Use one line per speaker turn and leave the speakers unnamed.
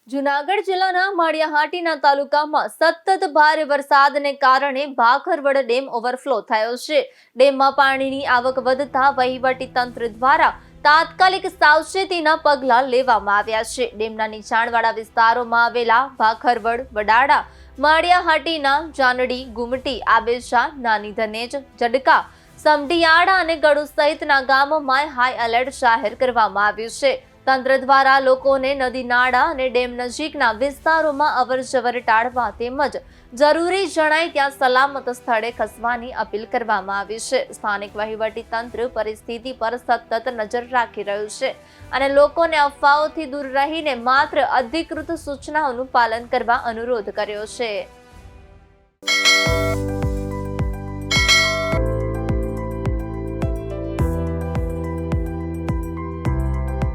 જૂનાગઢ જિલ્લાના માળિયાહાટીના તાલુકામાં સતત ભારે વરસાદને કારણે ભાખરવડ ડેમ ઓવરફ્લો થયો છે। ડેમમાં પાણીની આવક વધતા વહીવટી તંત્ર દ્વારા તાત્કાલિક સાવચેતીના પગલાં લેવામાં આવ્યા છે। ડેમના નીચાણવાળા વિસ્તારોમાં આવેલા ભાખરવડ, વડાળા, માળિયાહાટીના જાનડી, ગુમટી, આબેચા, નાની ધનેજ, જડકા, સમઢિયાળા અને ગળુ સહિતના ગામોમાં હાઈ એલર્ટ જાહેર કરવામાં આવ્યું છે। તંત્ર દ્વારા લોકોને નદી નાળા અને ડેમ નજીકના વિસ્તારોમાં અવરજવર ટાળવા તેમજ જરૂરી જણાય ત્યાં સલામત સ્થળે ખસવાની અપીલ કરવામાં આવી છે। સ્થાનિક વહીવટી તંત્ર પરિસ્થિતિ પર સતત નજર રાખી રહ્યું છે અને લોકોને અફવાઓથી દૂર રહીને માત્ર અધિકૃત સૂચનાઓનું પાલન કરવા અનુરોધ કર્યો છે।